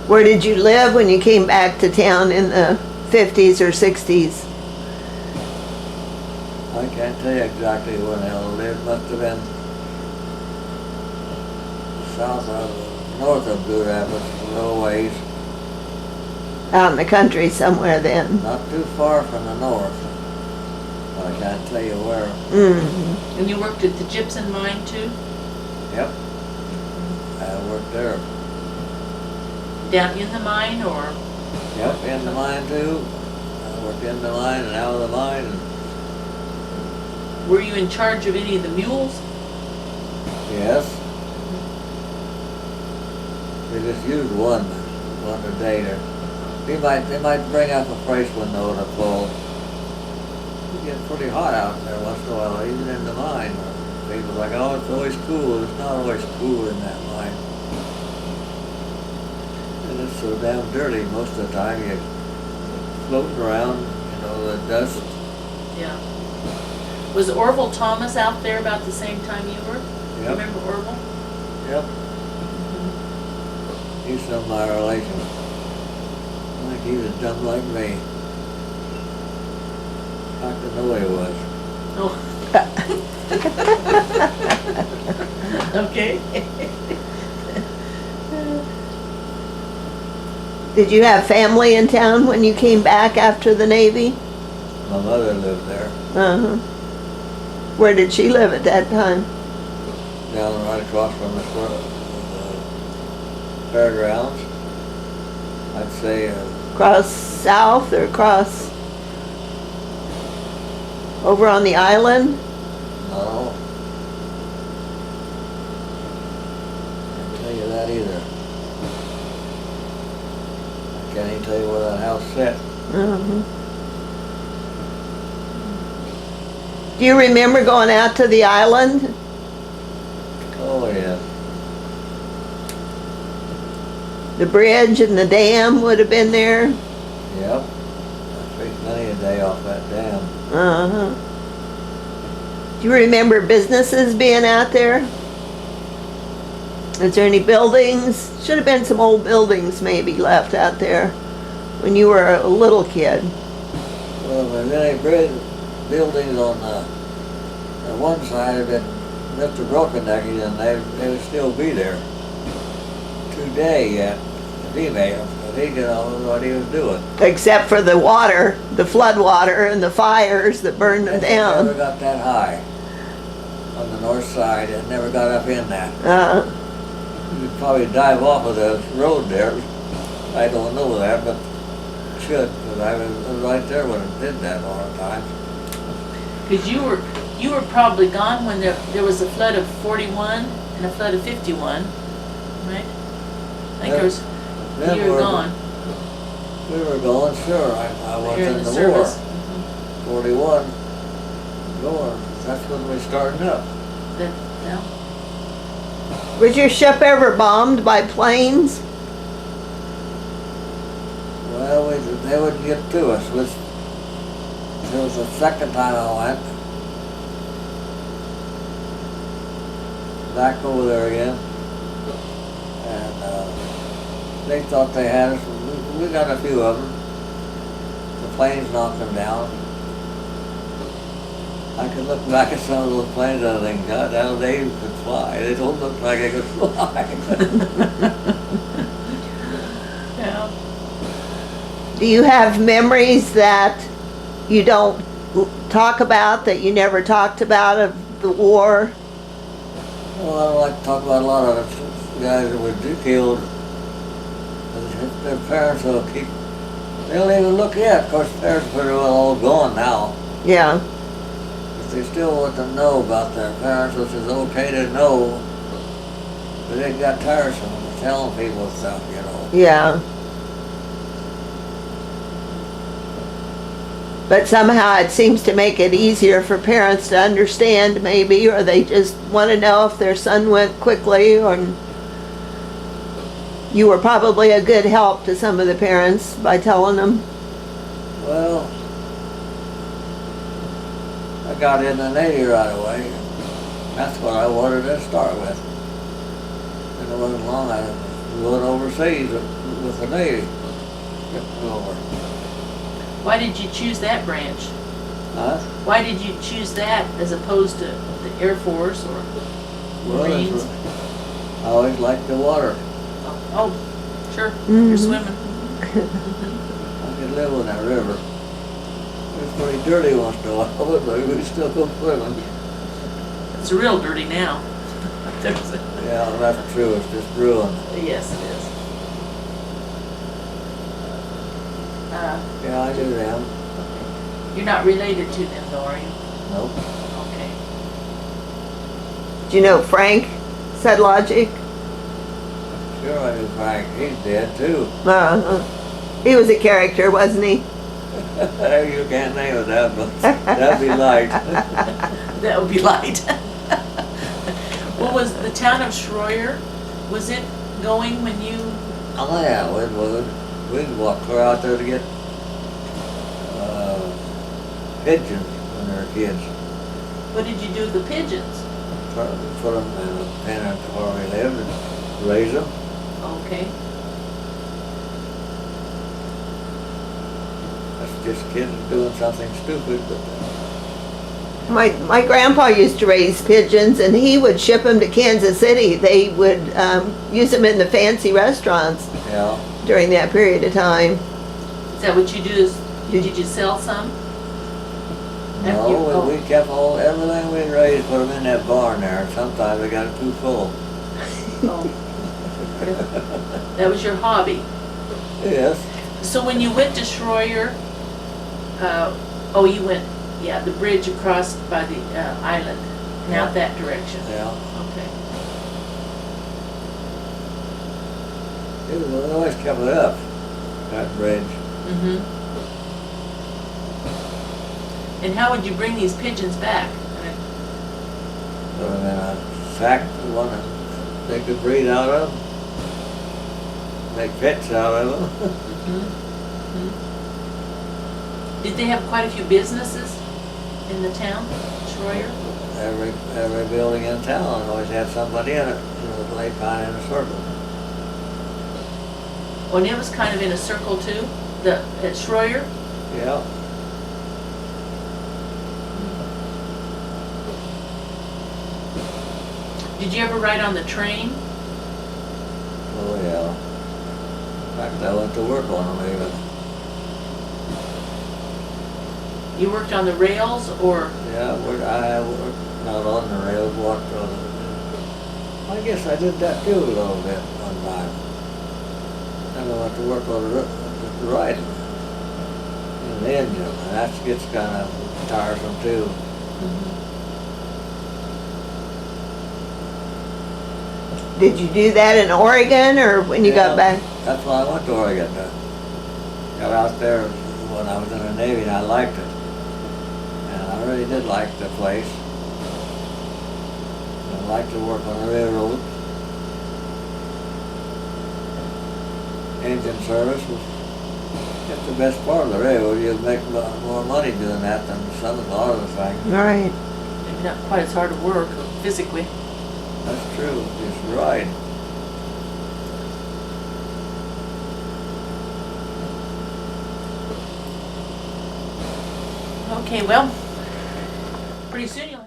Where did you live when you came back to town in the 50s or 60s? I can't tell you exactly when I lived. Must have been north of Blue Rapids, a little ways. Out in the country somewhere then? Not too far from the north. But I can't tell you where. Mm-hmm. And you worked at the gypsum mine too? Yep. I worked there. Down in the mine or? Yep, in the mine too. I worked in the mine and out of the mine. And were you in charge of any of the mules? yes. They just used one a day. They might bring up a fresh one though to pull. It gets pretty hot out there once in a while, even in the mine. People like, oh, it's always cool. It's not always cool in that mine. And it's so damn dirty most of the time. You're floating around, the dust. Yeah. Was Orville Thomas out there about the same time you were? Yep. Remember Orville? Yep. He's some of my relation. I think he was dumb like me. I didn't know he was. Oh. Okay. Did you have family in town when you came back after the Navy? My mother lived there. Uh-huh. Where did she live at that time? Down right across from the fairgrounds. I'd say Across south or across over on the island? no. Can't tell you that either. I can't even tell you where that house sat. Uh-huh. Do you remember going out to the island? Oh yeah. The bridge and the dam would have been there? Yep. I spent many a day off that dam. Uh-huh. Do you remember businesses being out there? Is there any buildings? Should have been some old buildings maybe left out there when you were a little kid. Well, there's any buildings on the one side of it, Mr. Brokennecky, and they would still be there today yet. If he made them, if he could know what he was doing. Except for the water, the flood water and the fires that burned them It down. never got that high on the north side. It never got up in that. You could probably dive off of the road there. I don't know that, but should, because I was right there when it did that all the time. Because you were probably gone when there was a flood of 41 and a flood of 51, right? I think there was. You were gone. We were going, sure. I was You're in the war. service. 41. Going. That's when we started up. Yeah. Was your ship ever bombed by planes? Well, they wouldn't get to us. It was the second time I went. Back over there again. And they thought they had us. We got a few of them. The planes knocked them down. I could look back at some of those planes and think, God, how they could fly. They don't look like they could fly. Yeah. Do you have memories that you don't talk about, that you never talked about of the war? Well, I don't like to talk about a lot of the guys that were killed. Their parents will keep, they don't even look yet. Of course, parents are pretty well all gone now. Yeah. But they still want to know about their parents, which is okay to know. But they got tiresome of telling people stuff, Yeah. But somehow it seems to make it easier for parents to understand maybe, or they just want to know if their son went quickly, or you were probably a good help to some of the parents by telling them. Well, I got in the Navy right away. That's what I wanted to start with. And it wasn't long I going overseas with the Navy. Over. Why did you choose that branch? Huh? Why did you choose that as opposed to the Air Force or Well, Marines? I always liked the water. Oh, sure, you're swimming. I could live on that river. It's pretty dirty once in a while, but we still go swimming. It's real dirty now. There's a- Yeah, that's true. It's just ruined. Yes, it is. Yeah, I knew them. You're not related to them though, are you? Nope. Okay. Do you know Frank said logic? Sure, I knew Frank. He's dead too. He was a character, wasn't he? You can't name it that, but that'd be light. That would be light. What was the town of Schroyer? Was it going when you? Oh yeah, we'd walk clear out there to get pigeons when they were kids. What did you do with the pigeons? Put them in a pen where we lived and raise them. Okay. That's just kids doing something stupid, but My grandpa used to raise pigeons, and he would ship them to Kansas City. They would use them in the fancy restaurants yeah. during that period of time. Is that what you do? Did you sell some? No, we kept everything we raised, put them in that barn there. Sometimes we got it too full. Oh. That was your hobby. Yes. So when you went to Schroyer, you went, yeah, the bridge across by the island, and out that direction. Yeah. Okay. We always kept it up, that bridge. Mm-hmm. And how would you bring these pigeons back? Put them in a sack, one that they could breathe out of, make pets out of them. Mm-hmm. Did they have quite a few businesses in the town, Schroyer? Every building in town always had somebody in it. It was like kind of in a circle. Oh, and it was kind of in a circle too, at Schroyer? Yeah. Did you ever ride on the train? Oh yeah. In fact, I went to work on them even. You worked on the rails or? Yeah, I worked not on the rails, walked on it. I guess I did that too a little bit one time. Then I went to work on the riding in the engine, and that gets kind of tiresome too. Did you do that in Oregon or when you got back? That's why I went to Oregon. Got out there when I was in the Navy and I liked it. And I really did like the place. I liked to work on the railroad. Engine service was just the best part of the railroad. You'd make more money doing that than some of the other things. Right. Maybe not quite as hard to work physically. That's true. Just ride. Okay, well, pretty soon you'll